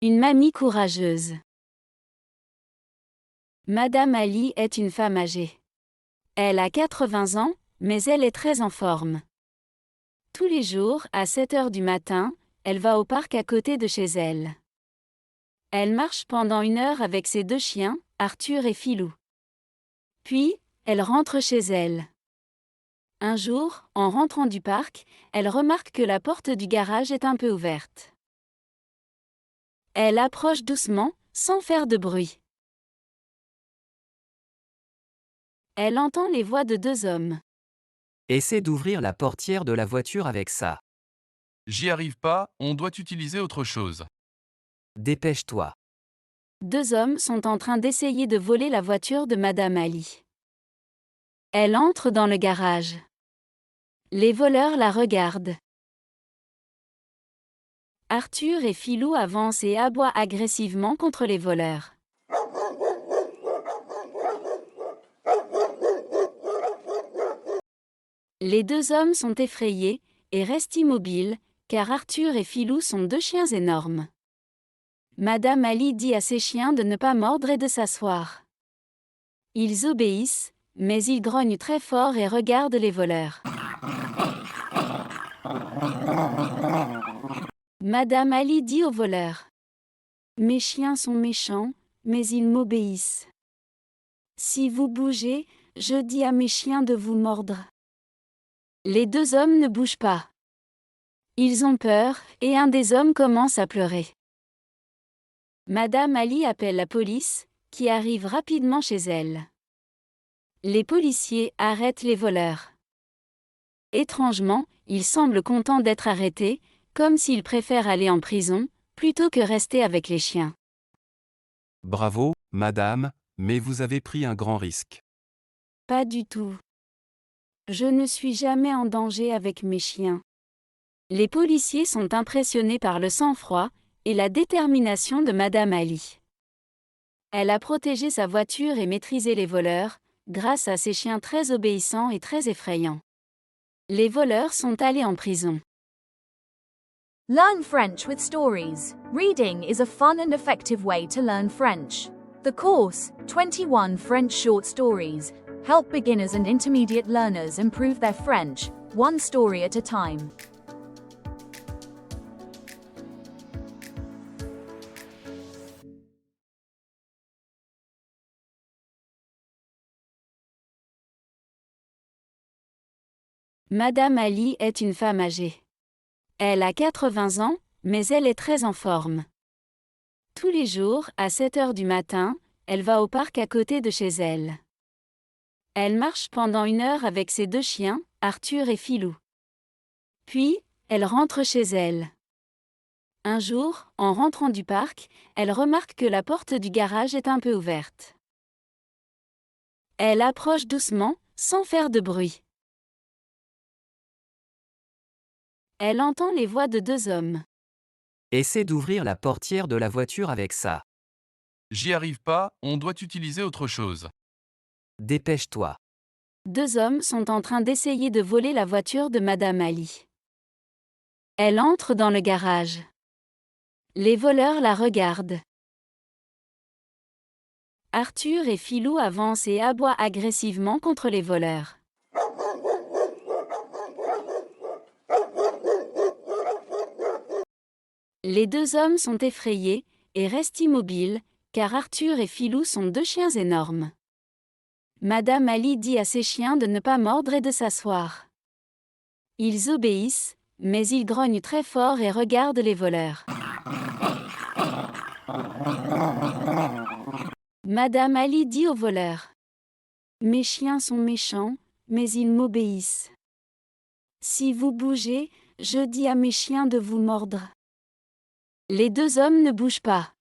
Une mamie courageuse. Madame Ali est une femme âgée. Elle a 80 ans, mais elle est très en forme. Tous les jours, à 7 heures du matin, elle va au parc à côté de chez elle. Elle marche pendant 1 heure avec ses 2 chiens, Arthur et Philou. Puis, elle rentre chez elle. Un jour, en rentrant du parc, elle remarque que la porte du garage est un peu ouverte. Elle approche doucement, sans faire de bruit. Elle entend les voix de 2 hommes. Essaie d'ouvrir la portière de la voiture avec ça. J'y arrive pas, on doit utiliser autre chose. Dépêche-toi. 2 hommes sont en train d'essayer de voler la voiture de Madame Ali. Elle entre dans le garage. Les voleurs la regardent. Arthur et Philou avancent et aboient agressivement contre les voleurs. Les 2 hommes sont effrayés et restent immobiles, car Arthur et Philou sont 2 chiens énormes. Madame Ali dit à ses chiens de ne pas mordre et de s'asseoir. Ils obéissent, mais ils grognent très fort et regardent les voleurs. Madame Ali dit aux voleurs. Mes chiens sont méchants, mais ils m'obéissent. Si vous bougez, je dis à mes chiens de vous mordre. Les 2 hommes ne bougent pas. Ils ont peur, et un des hommes commence à pleurer. Madame Ali appelle la police, qui arrive rapidement chez elle. Les policiers arrêtent les voleurs. Étrangement, ils semblent contents d'être arrêtés, comme s'ils préfèrent aller en prison, plutôt que rester avec les chiens. Bravo, madame, mais vous avez pris un grand risque. Pas du tout. Je ne suis jamais en danger avec mes chiens. Les policiers sont impressionnés par le sang-froid et la détermination de Madame Ali. Elle a protégé sa voiture et maîtrisé les voleurs, grâce à ses chiens très obéissants et très effrayants. Les voleurs sont allés en prison. Learn French with stories. Reading is a fun and effective way to learn French. The course, 21 French short stories, help beginners and intermediate learners improve their French, one story at a time. Madame Ali est une femme âgée. Elle a 80 ans, mais elle est très en forme. Tous les jours, à 7 heures du matin, elle va au parc à côté de chez elle. Elle marche pendant 1 heure avec ses 2 chiens, Arthur et Philou. Puis, elle rentre chez elle. Un jour, en rentrant du parc, elle remarque que la porte du garage est un peu ouverte. Elle approche doucement, sans faire de bruit. Elle entend les voix de 2 hommes. Essaie d'ouvrir la portière de la voiture avec ça. J'y arrive pas, on doit utiliser autre chose. Dépêche-toi. 2 hommes sont en train d'essayer de voler la voiture de Madame Ali. Elle entre dans le garage. Les voleurs la regardent. Arthur et Philou avancent et aboient agressivement contre les voleurs. Les 2 hommes sont effrayés et restent immobiles, car Arthur et Philou sont 2 chiens énormes. Madame Ali dit à ses chiens de ne pas mordre et de s'asseoir. Ils obéissent, mais ils grognent très fort et regardent les voleurs. Madame Ali dit aux voleurs. Mes chiens sont méchants, mais ils m'obéissent. Si vous bougez, je dis à mes chiens de vous mordre. Les 2 hommes ne bougent pas.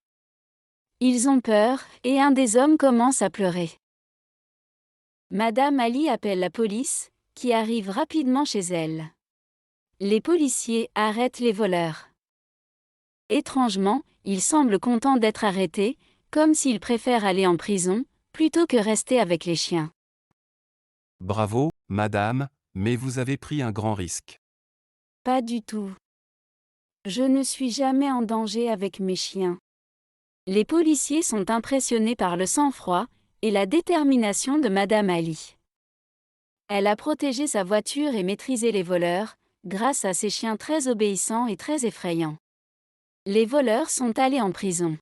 Ils ont peur, et un des hommes commence à pleurer. Madame Ali appelle la police, qui arrive rapidement chez elle. Les policiers arrêtent les voleurs. Étrangement, il semble content d'être arrêté, comme s'il préfère aller en prison, plutôt que rester avec les chiens. Bravo, madame, mais vous avez pris un grand risque. Pas du tout. Je ne suis jamais en danger avec mes chiens. Les policiers sont impressionnés par le sang-froid et la détermination de Madame Ali. Elle a protégé sa voiture et maîtrisé les voleurs, grâce à ses chiens très obéissants et très effrayants. Les voleurs sont allés en prison.